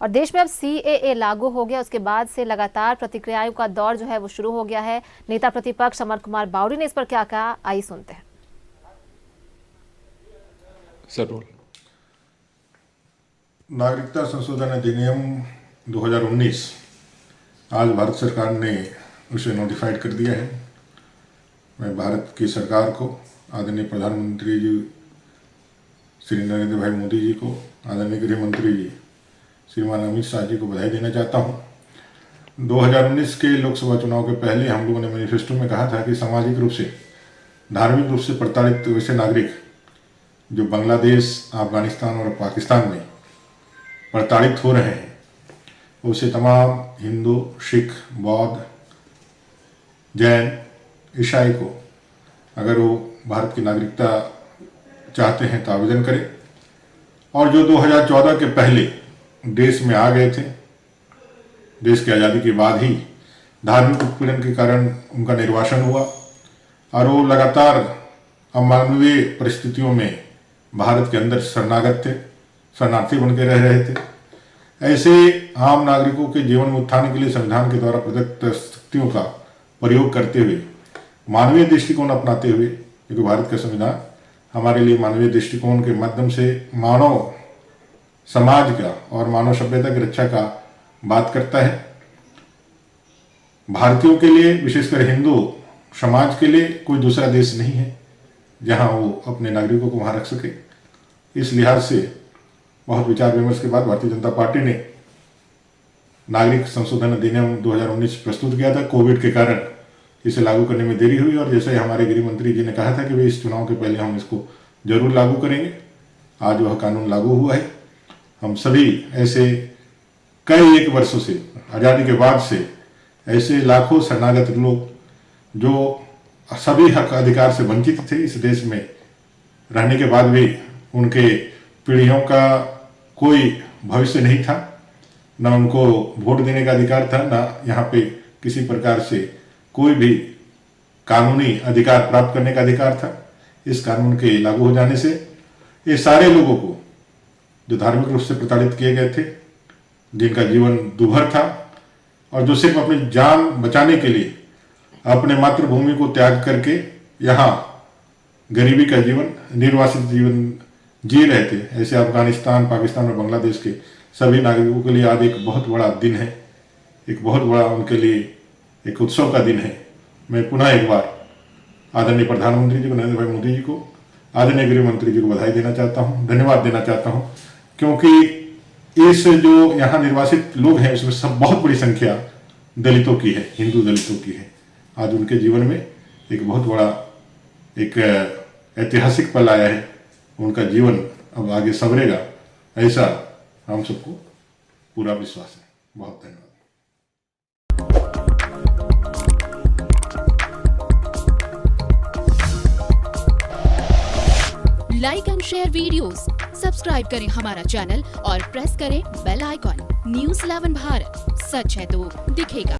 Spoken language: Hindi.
और देश में अब CAA लागू हो गया, उसके बाद से लगातार प्रतिक्रियाओं का दौर जो है वो शुरू हो गया है। नेता प्रतिपक्ष अमर कुमार बावरी ने इस पर क्या कहा, आइए सुनते हैं। नागरिकता संशोधन अधिनियम 2019 आज भारत सरकार ने उसे नोटिफाइड कर दिया है। मैं भारत की सरकार को, आदरणीय प्रधानमंत्री जी श्री नरेंद्र भाई मोदी जी को, आदरणीय गृह मंत्री जी श्रीमान अमित शाह जी को बधाई देना चाहता हूं। 2019 के लोकसभा चुनाव के पहले हम लोगों ने मैनिफेस्टो में कहा था कि सामाजिक रूप से, धार्मिक रूप से प्रताड़ित वैसे नागरिक जो बांग्लादेश, अफगानिस्तान और पाकिस्तान में प्रताड़ित हो रहे हैं, उसे तमाम हिंदू, सिख, बौद्ध, जैन, ईसाई को अगर वो भारत की नागरिकता चाहते हैं तो आवेदन करें। और जो 2014 के पहले देश में आ गए थे, देश की आज़ादी के बाद ही धार्मिक उत्पीड़न के कारण उनका निर्वासन हुआ और वो लगातार अमानवीय परिस्थितियों में भारत के अंदर शरणार्थी बन के रह रहे थे। ऐसे आम नागरिकों के जीवन में उत्थान के लिए संविधान के द्वारा प्रदत्त शक्तियों का प्रयोग करते हुए, मानवीय दृष्टिकोण अपनाते हुए, क्योंकि भारत का संविधान हमारे लिए मानवीय दृष्टिकोण के माध्यम से मानव समाज का और मानव सभ्यता की रक्षा का बात करता है। भारतीयों के लिए, विशेषकर हिंदू समाज के लिए कोई दूसरा देश नहीं है जहां वो अपने नागरिकों को वहां रख सके। इस लिहाज से बहुत विचार विमर्श के बाद भारतीय जनता पार्टी ने नागरिक संशोधन अधिनियम 2019 प्रस्तुत किया था। कोविड के कारण इसे लागू करने में देरी हुई और जैसे हमारे गृह मंत्री जी ने कहा था कि वे इस चुनाव के पहले हम इसको जरूर लागू करेंगे, आज वह कानून लागू हुआ है। हम सभी ऐसे कई एक वर्षों से, आज़ादी के बाद से ऐसे लाखों शरणागत लोग जो सभी हक अधिकार से वंचित थे, इस देश में रहने के बाद भी उनके पीढ़ियों का कोई भविष्य नहीं था, न उनको वोट देने का अधिकार था, न यहाँ पे किसी प्रकार से कोई भी कानूनी अधिकार प्राप्त करने का अधिकार था। इस कानून के लागू हो जाने से ये सारे लोगों को जो धार्मिक रूप से प्रताड़ित किए गए थे, जिनका जीवन दुर्भर था और जो सिर्फ अपनी जान बचाने के लिए अपने मातृभूमि को त्याग करके यहाँ गरीबी का जीवन, निर्वासित जीवन जी रहे थे, ऐसे अफगानिस्तान, पाकिस्तान और बांग्लादेश के सभी नागरिकों के लिए आज एक बहुत बड़ा दिन है, एक बहुत बड़ा उनके लिए एक उत्सव का दिन है। मैं पुनः एक बार आदरणीय प्रधानमंत्री जी को, नरेंद्र भाई मोदी जी को, आदरणीय गृह मंत्री जी को बधाई देना चाहता हूँ, धन्यवाद देना चाहता हूँ, क्योंकि इस जो यहाँ निर्वासित लोग हैं उसमें सब बहुत बड़ी संख्या दलितों की है, हिंदू दलितों की है। आज उनके जीवन में एक बहुत बड़ा एक ऐतिहासिक पल आया है, उनका जीवन अब आगे संवरेगा, ऐसा हम सबको पूरा विश्वास है। बहुत धन्यवाद। Like and share videos, subscribe करें हमारा चैनल और प्रेस करें बेल आइकॉन। News 11 भारत, सच है तो दिखेगा।